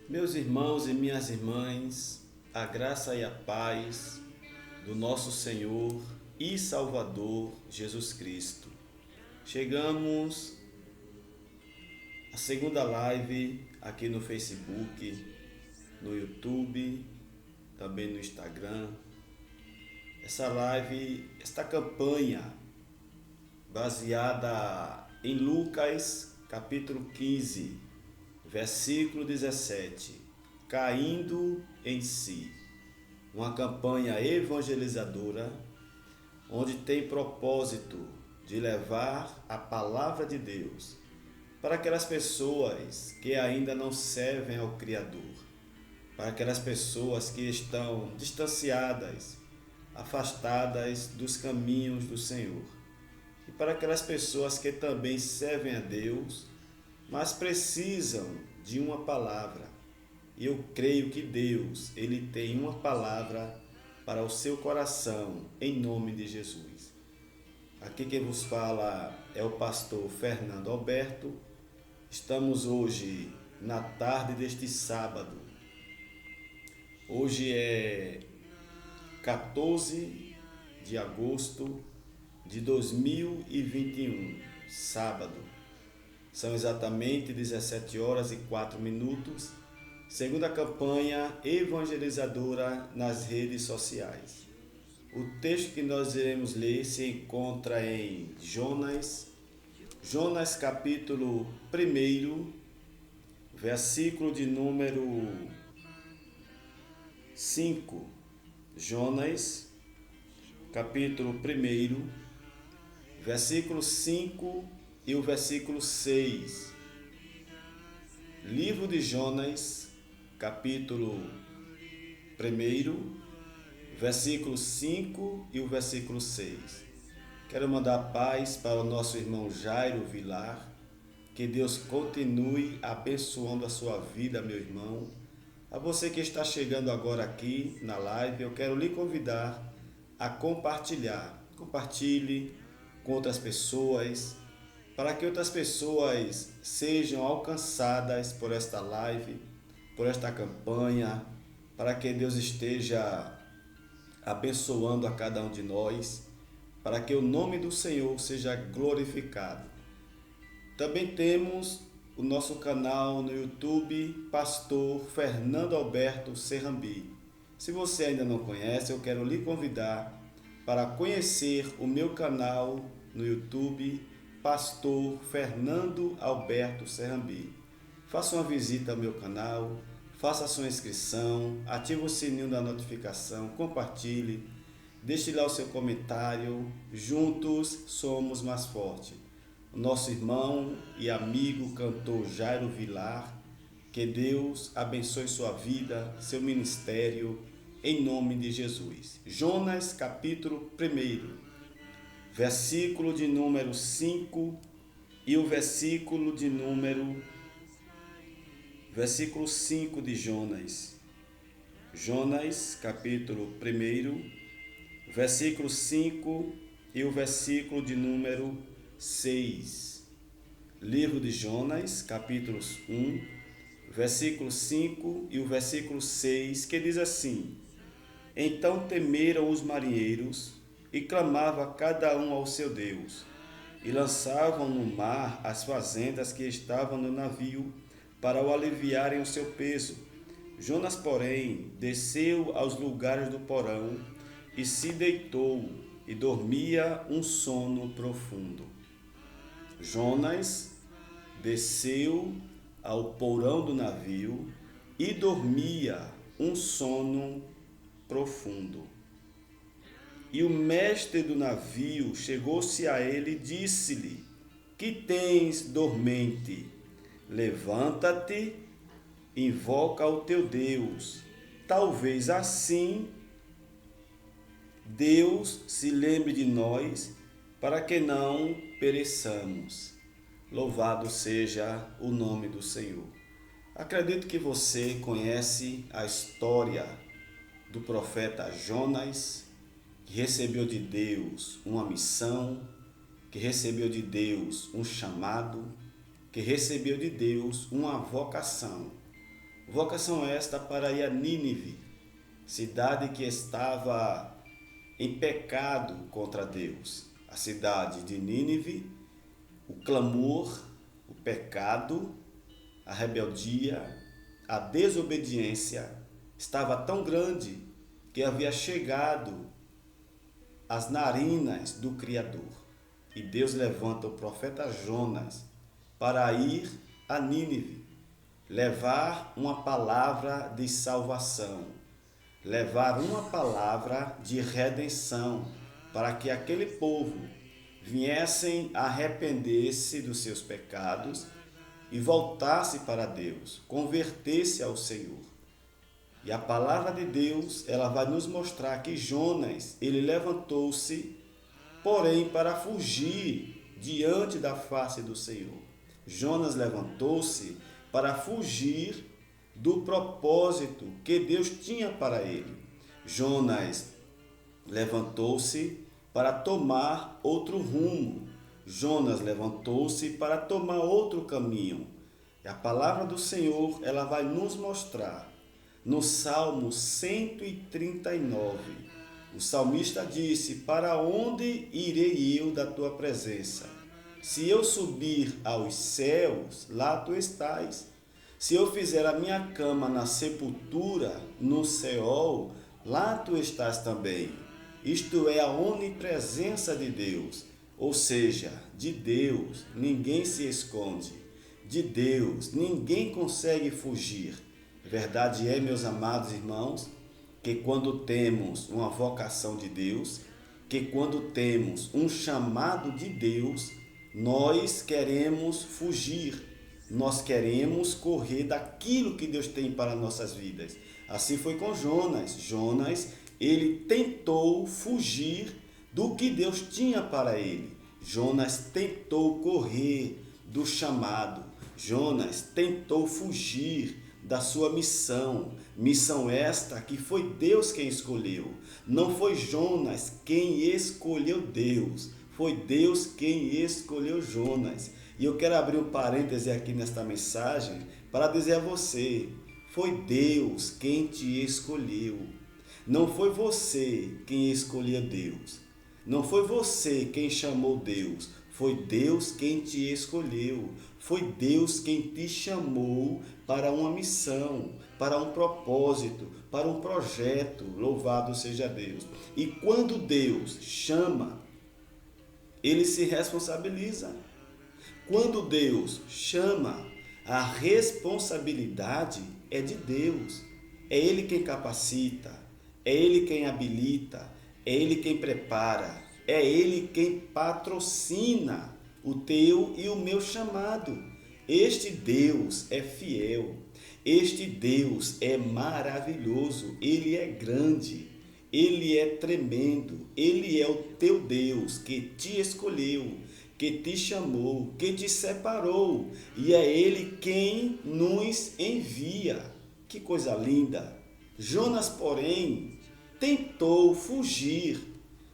Meus irmãos e minhas irmãs, a graça e a paz do nosso Senhor e Salvador Jesus Cristo. Chegamos à segunda live aqui no Facebook, no YouTube, também no Instagram. Essa live, esta campanha baseada em Lucas capítulo 15, versículo 17, caindo em si. Uma campanha evangelizadora onde tem propósito de levar a palavra de Deus para aquelas pessoas que ainda não servem ao Criador, para aquelas pessoas que estão distanciadas, afastadas dos caminhos do Senhor, e para aquelas pessoas que também servem a Deus, mas precisam de uma palavra. E eu creio que Deus, Ele tem uma palavra para o seu coração, em nome de Jesus. Aqui quem vos fala é o pastor Fernando Alberto. Estamos hoje na tarde deste sábado. Hoje é 14 de agosto de 2021, sábado. São exatamente 17 horas e 4 minutos, segundo a campanha evangelizadora nas redes sociais. O texto que nós iremos ler se encontra em Jonas capítulo 1, versículo de número 5. Jonas capítulo 1, versículo 5 e o versículo 6. Livro de Jonas, capítulo 1, versículo 5 e o versículo 6. Quero mandar paz para o nosso irmão Jairo Vilar. Que Deus continue abençoando a sua vida, meu irmão. A você que está chegando agora aqui na live, eu quero lhe convidar a compartilhar. Compartilhe com outras pessoas, para que outras pessoas sejam alcançadas por esta live, por esta campanha, para que Deus esteja abençoando a cada um de nós, para que o nome do Senhor seja glorificado. Também temos o nosso canal no YouTube, Pastor Fernando Alberto Serrambi. Se você ainda não conhece, eu quero lhe convidar para conhecer o meu canal no YouTube, Pastor Fernando Alberto Serrambi. Faça uma visita ao meu canal, faça a sua inscrição, ative o sininho da notificação, compartilhe, deixe lá o seu comentário. Juntos somos mais fortes. O nosso irmão e amigo cantor Jairo Vilar, que Deus abençoe sua vida, seu ministério, em nome de Jesus. Jonas capítulo 1, versículo de número 5 e o versículo 5 de Jonas. Jonas capítulo 1, versículo 5 e o versículo de número 6. Livro de Jonas, capítulos 1, versículo 5 e o versículo 6, que diz assim: Então temeram os marinheiros e clamava cada um ao seu Deus, e lançavam no mar as fazendas que estavam no navio, para o aliviarem o seu peso. Jonas, porém, desceu aos lugares do porão e se deitou e dormia um sono profundo. Jonas desceu ao porão do navio e dormia um sono profundo. E o mestre do navio chegou-se a ele e disse-lhe: Que tens dormente? Levanta-te, invoca o teu Deus. Talvez assim Deus se lembre de nós, para que não pereçamos. Louvado seja o nome do Senhor. Acredito que você conhece a história do profeta Jonas, que recebeu de Deus uma missão, que recebeu de Deus um chamado, que recebeu de Deus uma vocação. Vocação esta para ir a Nínive, cidade que estava em pecado contra Deus. A cidade de Nínive, o clamor, o pecado, a rebeldia, a desobediência estava tão grande que havia chegado às narinas do Criador. E Deus levanta o profeta Jonas para ir a Nínive, levar uma palavra de salvação, levar uma palavra de redenção, para que aquele povo viessem a arrepender-se dos seus pecados e voltasse para Deus, converter-se ao Senhor. E a palavra de Deus, ela vai nos mostrar que Jonas, ele levantou-se, porém para fugir diante da face do Senhor. Jonas levantou-se para fugir do propósito que Deus tinha para ele. Jonas levantou-se para tomar outro rumo. Jonas levantou-se para tomar outro caminho. E a palavra do Senhor, ela vai nos mostrar no Salmo 139. O salmista disse: para onde irei eu da tua presença? Se eu subir aos céus, lá tu estás. Se eu fizer a minha cama na sepultura, no Seol, lá tu estás também. Isto é a onipresença de Deus, ou seja, de Deus ninguém se esconde, de Deus ninguém consegue fugir. Verdade é, meus amados irmãos, que quando temos uma vocação de Deus, que quando temos um chamado de Deus, nós queremos fugir, nós queremos correr daquilo que Deus tem para nossas vidas. Assim foi com Jonas. Jonas, ele tentou fugir do que Deus tinha para ele. Jonas tentou correr do chamado. Jonas tentou fugir da sua missão. Missão esta que foi Deus quem escolheu. Não foi Jonas quem escolheu Deus. Foi Deus quem escolheu Jonas. E eu quero abrir um parêntese aqui nesta mensagem para dizer a você: foi Deus quem te escolheu. Não foi você quem escolheu Deus. Não foi você quem chamou Deus. Foi Deus quem te escolheu. Foi Deus quem te chamou para uma missão, para um propósito, para um projeto. Louvado seja Deus. E quando Deus chama, ele se responsabiliza. Quando Deus chama, a responsabilidade é de Deus. É Ele quem capacita, é Ele quem habilita, é Ele quem prepara, é Ele quem patrocina o teu e o meu chamado. Este Deus é fiel, este Deus é maravilhoso, Ele é grande, Ele é tremendo, Ele é o teu Deus que te escolheu, que te chamou, que te separou, e é Ele quem nos envia. Que coisa linda! Jonas, porém, tentou fugir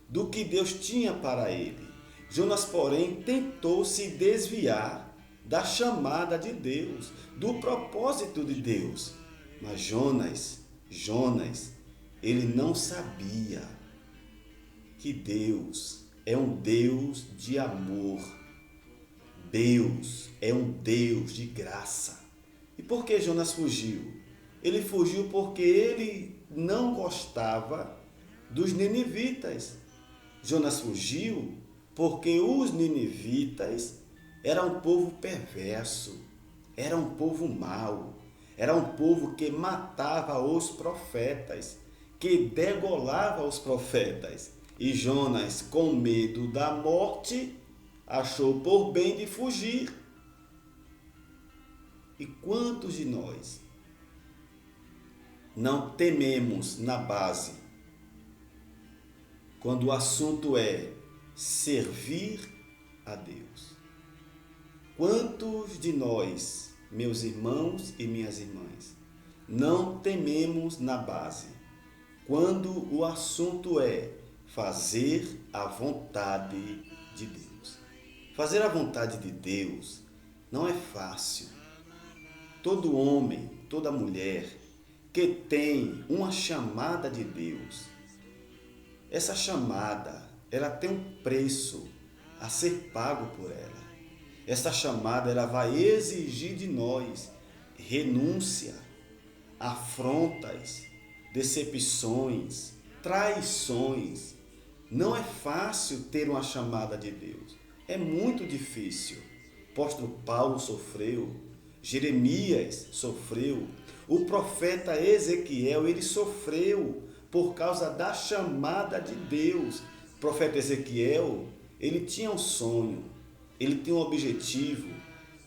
do que Deus tinha para ele. Jonas, porém, tentou se desviar da chamada de Deus, do propósito de Deus. Mas Jonas, ele não sabia que Deus é um Deus de amor. Deus é um Deus de graça. E por que Jonas fugiu? Ele fugiu porque ele não gostava dos ninivitas. Jonas fugiu porque os ninivitas eram um povo perverso, era um povo mau, era um povo que matava os profetas, que degolava os profetas. E Jonas, com medo da morte, achou por bem de fugir. E quantos de nós não tememos na base quando o assunto é servir a Deus? Quantos de nós, meus irmãos e minhas irmãs, não tememos na base quando o assunto é fazer a vontade de Deus? Fazer a vontade de Deus não é fácil. Todo homem toda mulher que tem uma chamada de Deus, essa chamada, ela tem um preço a ser pago por ela. Essa chamada, ela vai exigir de nós renúncia, afrontas, decepções, traições. Não é fácil ter uma chamada de Deus. É muito difícil. O apóstolo Paulo sofreu, Jeremias sofreu, o profeta Ezequiel, ele sofreu por causa da chamada de Deus. O profeta Ezequiel, ele tinha um sonho, ele tinha um objetivo,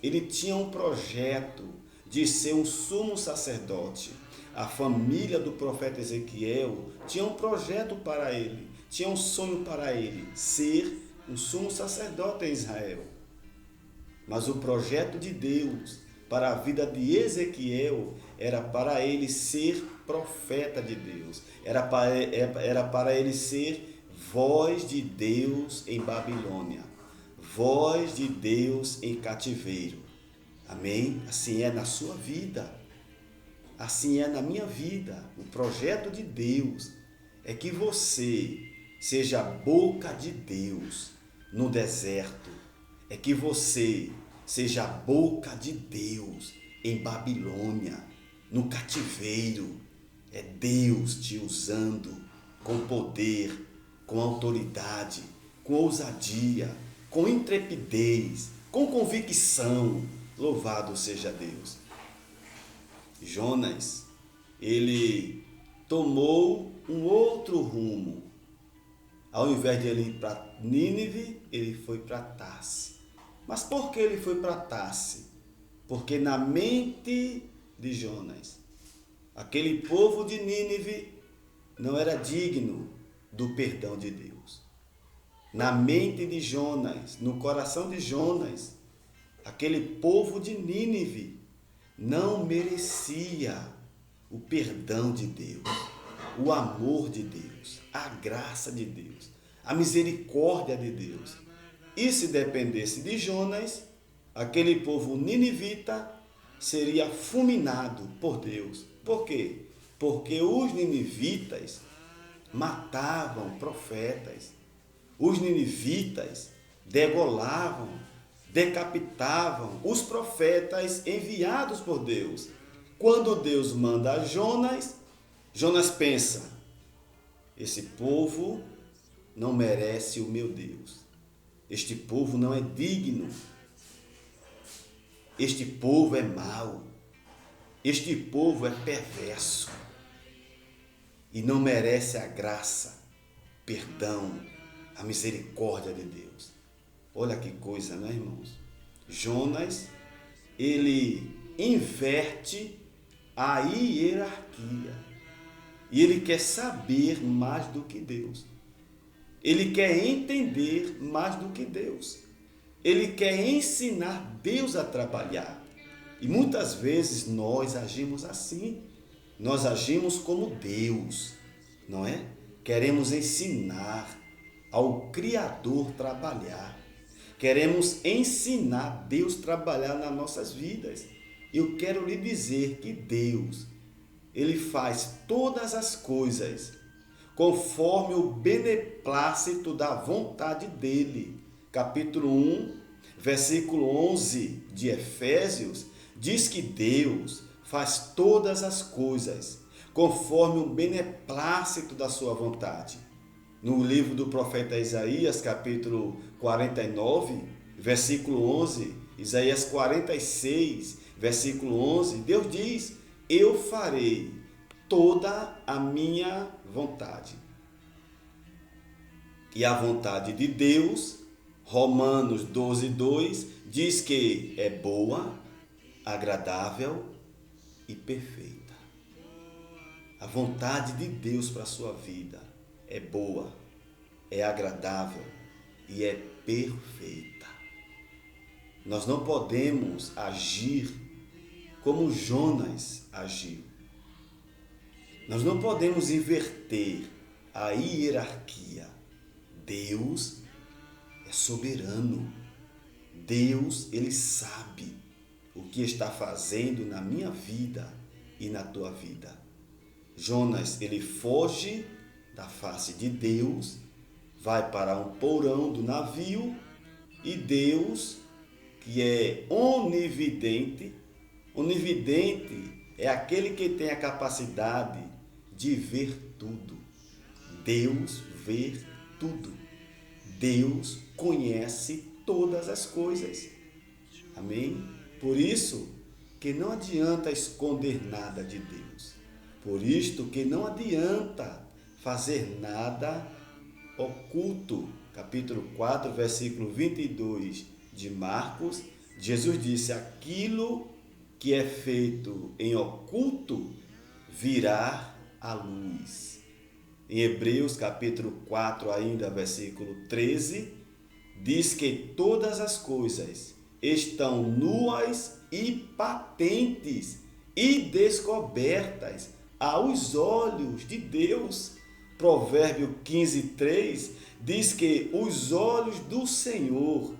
ele tinha um projeto de ser um sumo sacerdote. A família do profeta Ezequiel tinha um projeto para ele, tinha um sonho para ele, ser um sumo sacerdote em Israel. Mas o projeto de Deus para a vida de Ezequiel era para ele ser profeta de Deus, era para ele ser voz de Deus em Babilônia, voz de Deus em cativeiro. Amém? Assim é na sua vida, assim é na minha vida. O projeto de Deus é que você seja a boca de Deus no deserto, é que você seja a boca de Deus em Babilônia, no cativeiro. É Deus te usando com poder, com autoridade, com ousadia, com intrepidez, com convicção. Louvado seja Deus. Jonas, ele tomou um outro rumo. Ao invés de ele ir para Nínive, ele foi para Tarse. Mas por que ele foi para Tarse? Porque na mente de Jonas, aquele povo de Nínive não era digno do perdão de Deus. Na mente de Jonas, no coração de Jonas, aquele povo de Nínive não merecia o perdão de Deus, o amor de Deus, a graça de Deus, a misericórdia de Deus. E se dependesse de Jonas, aquele povo ninivita seria fulminado por Deus. Por quê? Porque os ninivitas matavam profetas. Os ninivitas degolavam, decapitavam os profetas enviados por Deus. Quando Deus manda a Jonas, Jonas pensa: esse povo não merece o meu Deus. Este povo não é digno. Este povo é mau. Este povo é perverso e não merece a graça, perdão, a misericórdia de Deus. Olha que coisa, né, irmãos? Jonas, ele inverte a hierarquia e ele quer saber mais do que Deus. Ele quer entender mais do que Deus. Ele quer ensinar Deus a trabalhar. E muitas vezes nós agimos assim. Nós agimos como Deus, não é? Queremos ensinar ao Criador trabalhar. Queremos ensinar Deus a trabalhar nas nossas vidas. Eu quero lhe dizer que Deus, Ele faz todas as coisas conforme o beneplácito da vontade dEle. Capítulo 1, versículo 11 de Efésios, diz que Deus faz todas as coisas conforme o beneplácito da sua vontade. No livro do profeta Isaías, capítulo 49, versículo 11, Isaías 46, versículo 11, Deus diz: eu farei toda a minha vontade. E a vontade de Deus, Romanos 12, 2, diz que é boa, agradável e perfeita. A vontade de Deus para a sua vida é boa, é agradável e é perfeita. Nós não podemos agir como Jonas agiu. Nós não podemos inverter a hierarquia. Deus é soberano. Deus, Ele sabe o que está fazendo na minha vida e na tua vida. Jonas, ele foge da face de Deus, vai para um porão do navio e Deus, que é onividente é aquele que tem a capacidade de ver tudo. Deus vê tudo. Deus conhece todas as coisas. Amém? Por isso que não adianta esconder nada de Deus. Por isto que não adianta fazer nada oculto. Capítulo 4, versículo 22 de Marcos, Jesus disse: aquilo que é feito em oculto virá à luz. Em Hebreus, capítulo 4, ainda, versículo 13, diz que todas as coisas estão nuas e patentes e descobertas aos olhos de Deus. Provérbio 15, 3 diz que os olhos do Senhor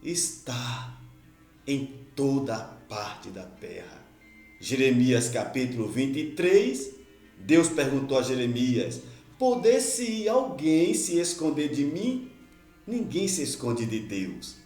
estão em toda a parte da terra. Jeremias capítulo 23, Deus perguntou a Jeremias: poder-se alguém se esconder de mim? Ninguém se esconde de Deus.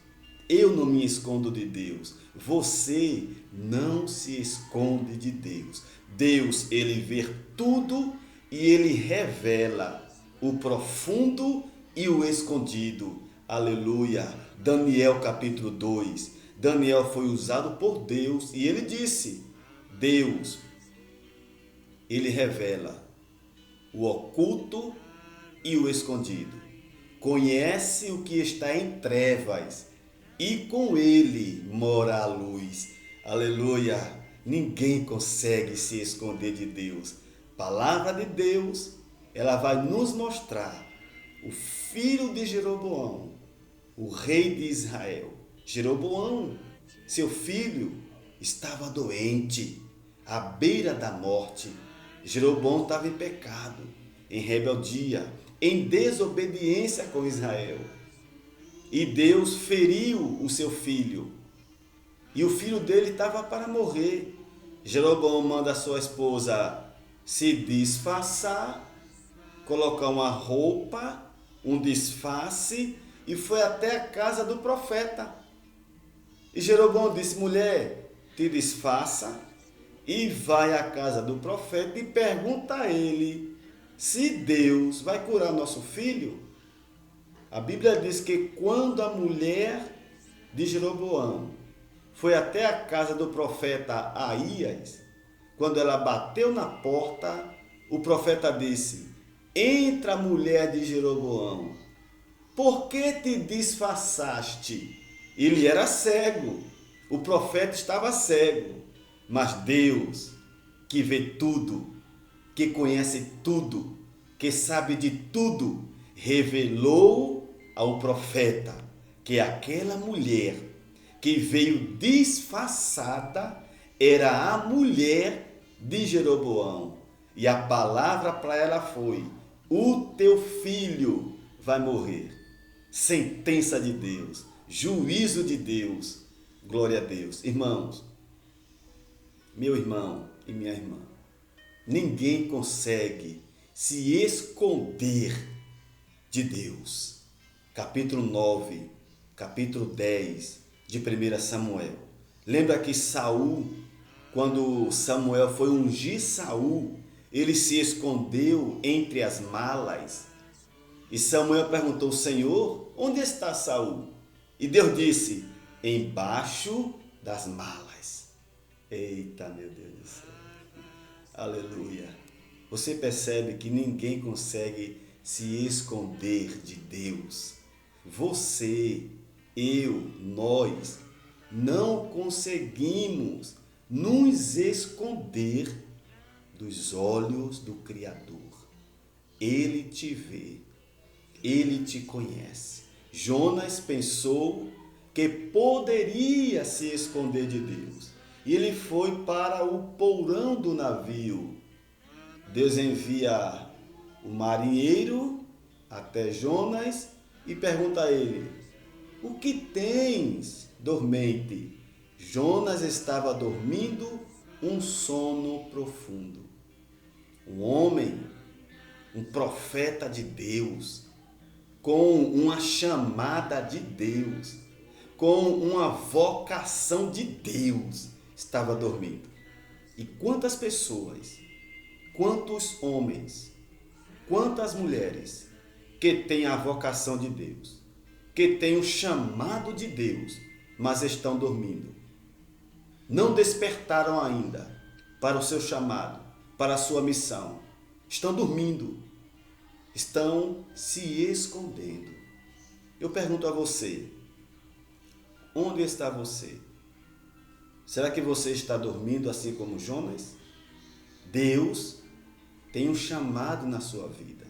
Eu não me escondo de Deus. Você não se esconde de Deus. Deus, ele vê tudo e ele revela o profundo e o escondido. Aleluia. Daniel capítulo 2. Daniel foi usado por Deus e ele disse: Deus, ele revela o oculto e o escondido. Conhece o que está em trevas e com ele mora a luz. Aleluia! Ninguém consegue se esconder de Deus. Palavra de Deus, ela vai nos mostrar o filho de Jeroboão, o rei de Israel. Jeroboão, seu filho, estava doente, à beira da morte. Jeroboão estava em pecado, em rebeldia, em desobediência com Israel. E Deus feriu o seu filho. E o filho dele estava para morrer. Jeroboão manda a sua esposa se disfarçar, colocar uma roupa, um disfarce, e foi até a casa do profeta. E Jeroboão disse: mulher, te disfarça e vai à casa do profeta e pergunta a ele se Deus vai curar nosso filho. A Bíblia diz que quando a mulher de Jeroboão foi até a casa do profeta Aías, quando ela bateu na porta, o profeta disse: entra, mulher de Jeroboão, por que te disfarçaste? Ele era cego, o profeta estava cego, mas Deus, que vê tudo, que conhece tudo, que sabe de tudo, revelou ao profeta que aquela mulher que veio disfarçada era a mulher de Jeroboão. E a palavra para ela foi: o teu filho vai morrer. Sentença de Deus, juízo de Deus. Glória a Deus. Irmãos, meu irmão e minha irmã, ninguém consegue se esconder de Deus. Capítulo 9, capítulo 10 de 1 Samuel. Lembra que Saul, quando Samuel foi ungir Saul, ele se escondeu entre as malas. E Samuel perguntou: Senhor, onde está Saul? E Deus disse: embaixo das malas. Eita, meu Deus do céu. Aleluia. Você percebe que ninguém consegue se esconder de Deus. Você, eu, nós não conseguimos nos esconder dos olhos do Criador. Ele te vê, ele te conhece. Jonas pensou que poderia se esconder de Deus. E ele foi para o porão do navio. Deus envia o marinheiro até Jonas e pergunta a ele: o que tens, dormente? Jonas estava dormindo um sono profundo. Um homem, um profeta de Deus, com uma chamada de Deus, com uma vocação de Deus, estava dormindo. E quantas pessoas, quantos homens, quantas mulheres que têm a vocação de Deus, que têm o chamado de Deus, mas estão dormindo. Não despertaram ainda para o seu chamado, para a sua missão. Estão dormindo. Estão se escondendo. Eu pergunto a você, onde está você? Será que você está dormindo assim como Jonas? Deus tem um chamado na sua vida.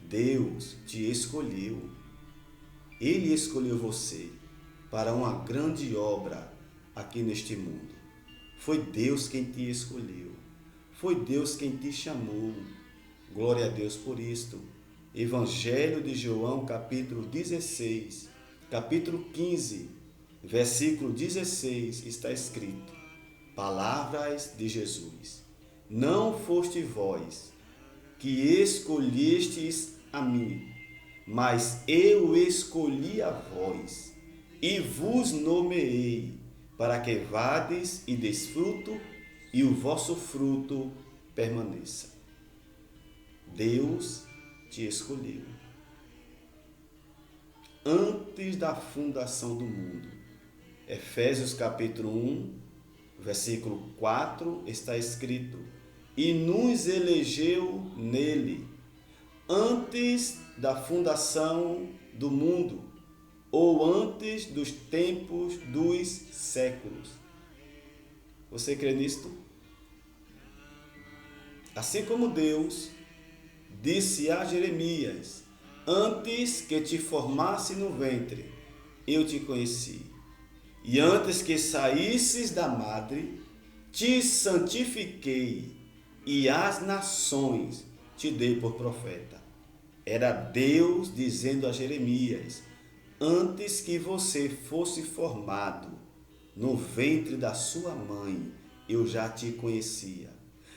Deus te escolheu. Ele escolheu você para uma grande obra aqui neste mundo. Foi Deus quem te escolheu. Foi Deus quem te chamou. Glória a Deus por isto. Evangelho de João, capítulo 16, capítulo 15, versículo 16, está escrito: palavras de Jesus. Não foste vós que escolhestes a mim, mas eu escolhi a vós e vos nomeei, para que vades e deis fruto, e o vosso fruto permaneça. Deus te escolheu. Antes da fundação do mundo. Efésios capítulo 1, versículo 4, está escrito: e nos elegeu nele, antes da fundação do mundo, ou antes dos tempos dos séculos. Você crê nisto? Assim como Deus disse a Jeremias: antes que te formasse no ventre, eu te conheci. E antes que saísses da madre, te santifiquei, e às nações te dei por profeta. Era Deus dizendo a Jeremias: antes que você fosse formado no ventre da sua mãe, eu já te conhecia.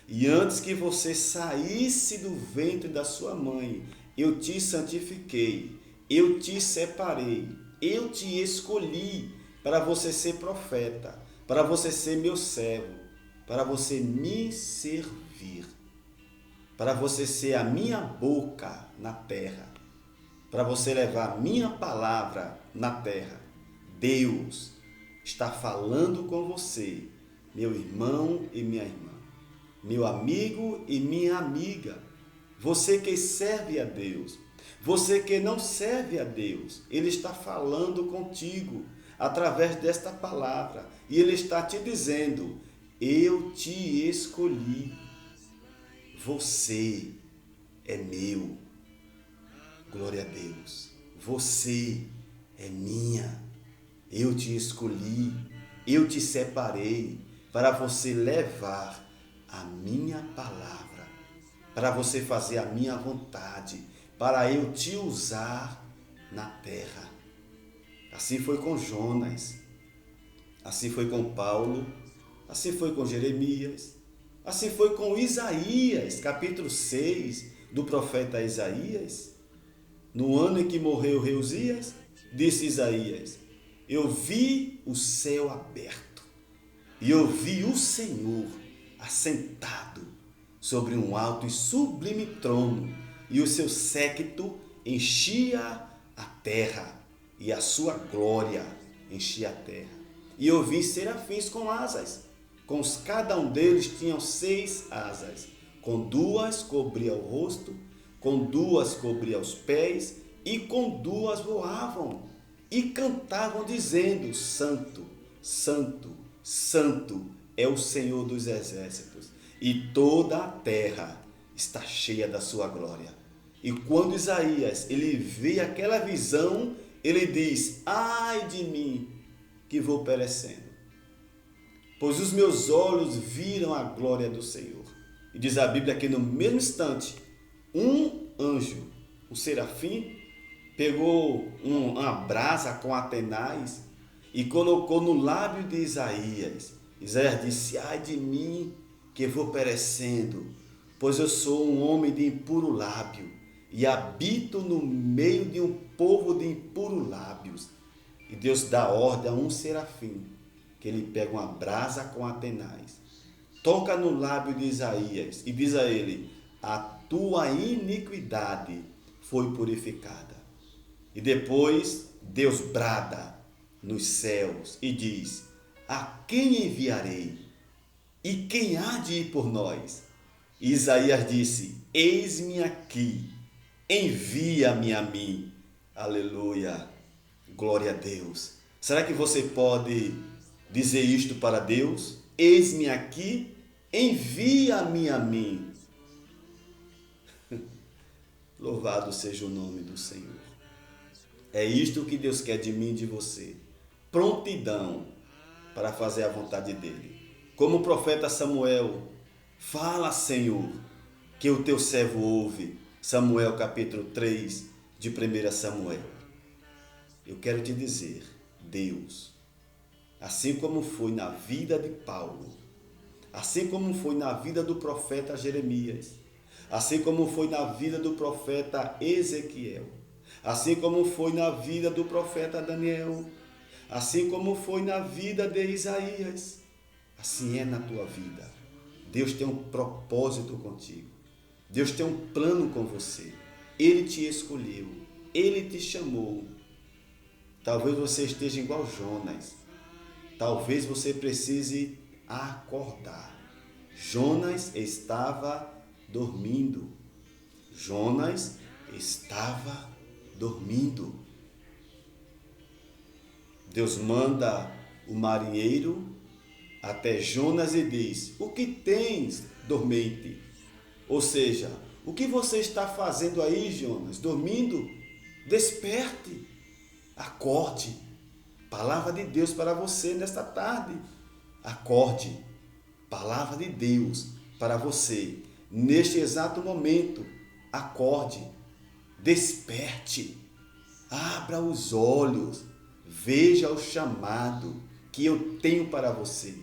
E antes que você saísse do ventre da sua mãe, eu te santifiquei, eu te separei, eu te escolhi para você ser profeta, para você ser meu servo, para você me servir, para você ser a minha boca na terra, para você levar a minha palavra na terra. Deus está falando com você, meu irmão e minha irmã, meu amigo e minha amiga, você que serve a Deus, você que não serve a Deus, Ele está falando contigo através desta palavra e Ele está te dizendo: eu te escolhi, você é meu. Glória a Deus, você é minha, eu te escolhi, eu te separei para você levar a minha palavra, para você fazer a minha vontade, para eu te usar na terra. Assim foi com Jonas, assim foi com Paulo, assim foi com Jeremias, assim foi com Isaías, capítulo 6 do profeta Isaías. No ano em que morreu o rei Uzias, disse Isaías: eu vi o céu aberto e eu vi o Senhor assentado sobre um alto e sublime trono, e o seu séquito enchia a terra, e a sua glória enchia a terra. E eu vi serafins com asas, cada um deles tinham 6 asas, com 2 cobria o rosto, com 2 cobria os pés, e com 2 voavam, e cantavam dizendo: Santo, Santo, Santo é o Senhor dos exércitos, e toda a terra está cheia da sua glória. E quando Isaías ele vê aquela visão, ele diz: ai de mim, que vou perecendo, pois os meus olhos viram a glória do Senhor. E diz a Bíblia que no mesmo instante, um anjo, o serafim, pegou uma brasa com atenaz e colocou no lábio de Isaías. Isaías disse: ai de mim, que vou perecendo, pois eu sou um homem de impuro lábio e habito no meio de um povo de impuros lábios. E Deus dá ordem a um serafim, que ele pega uma brasa com a tenaz, toca no lábio de Isaías e diz a ele: a tua iniquidade foi purificada. E depois Deus brada nos céus e diz: a quem enviarei? E quem há de ir por nós? E Isaías disse: eis-me aqui, envia-me a mim. Aleluia, glória a Deus. Será que você pode dizer isto para Deus? Eis-me aqui, envia-me a mim. Louvado seja o nome do Senhor. É isto que Deus quer de mim e de você. Prontidão para fazer a vontade dele. Como o profeta Samuel: fala, Senhor, que o teu servo ouve. Samuel capítulo 3 de 1 Samuel. Eu quero te dizer, Deus, assim como foi na vida de Paulo, assim como foi na vida do profeta Jeremias, assim como foi na vida do profeta Ezequiel, assim como foi na vida do profeta Daniel, assim como foi na vida de Isaías, assim é na tua vida. Deus tem um propósito contigo. Deus tem um plano com você. Ele te escolheu. Ele te chamou. Talvez você esteja igual Jonas. Talvez você precise acordar. Jonas estava dormindo. Jonas estava dormindo. Deus manda o marinheiro até Jonas e diz: o que tens, dormente? Ou seja, o que você está fazendo aí, Jonas? Dormindo? Desperte, acorde. Palavra de Deus para você nesta tarde. Acorde. Palavra de Deus para você neste exato momento. Acorde. Desperte. Abra os olhos. Veja o chamado que eu tenho para você.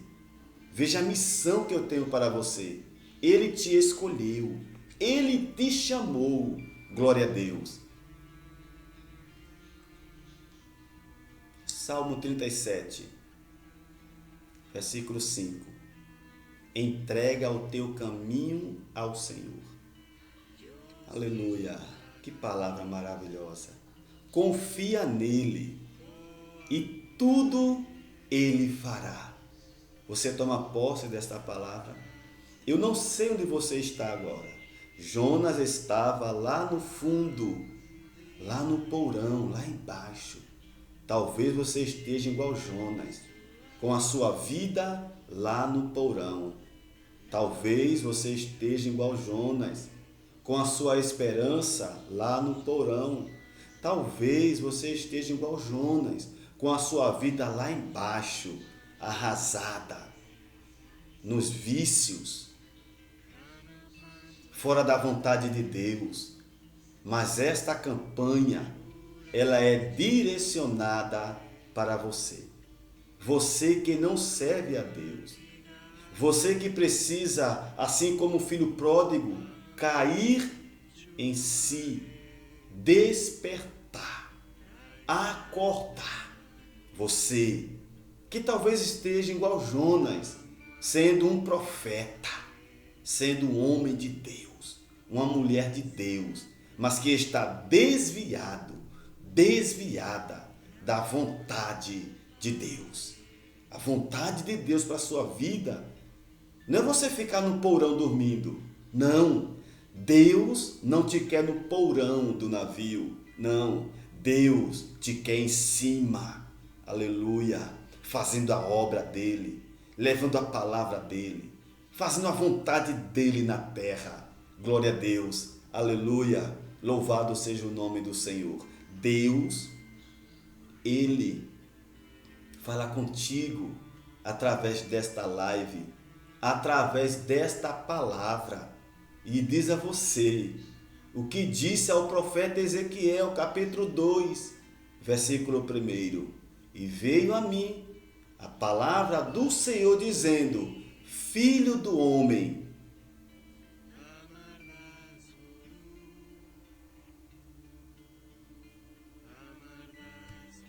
Veja a missão que eu tenho para você. Ele te escolheu. Ele te chamou. Glória a Deus. Salmo 37, versículo 5. Entrega o teu caminho ao Senhor. Aleluia. Que palavra maravilhosa. Confia nele e tudo ele fará. Você toma posse desta palavra? Eu não sei onde você está agora. Jonas estava lá no fundo, lá no porão, lá embaixo. Talvez você esteja igual Jonas, com a sua vida lá no porão. Talvez você esteja igual Jonas, com a sua esperança lá no porão. Talvez você esteja igual Jonas, com a sua vida lá embaixo, arrasada, nos vícios, fora da vontade de Deus. Mas esta campanha, ela é direcionada para você. Você que não serve a Deus. Você que precisa, assim como o filho pródigo, cair em si, despertar, acordar. Você que talvez esteja igual Jonas, sendo um profeta, sendo um homem de Deus, uma mulher de Deus, mas que está desviada da vontade de Deus. A vontade de Deus para a sua vida não é você ficar no porão dormindo. Não. Deus não te quer no porão do navio. Não. Deus te quer em cima. Aleluia. Fazendo a obra dele, levando a palavra dele, fazendo a vontade dele na terra. Glória a Deus. Aleluia. Louvado seja o nome do Senhor. Deus, ele fala contigo através desta live, através desta palavra, e diz a você o que disse ao profeta Ezequiel, capítulo 2, versículo 1. E veio a mim a palavra do Senhor dizendo: Filho do homem,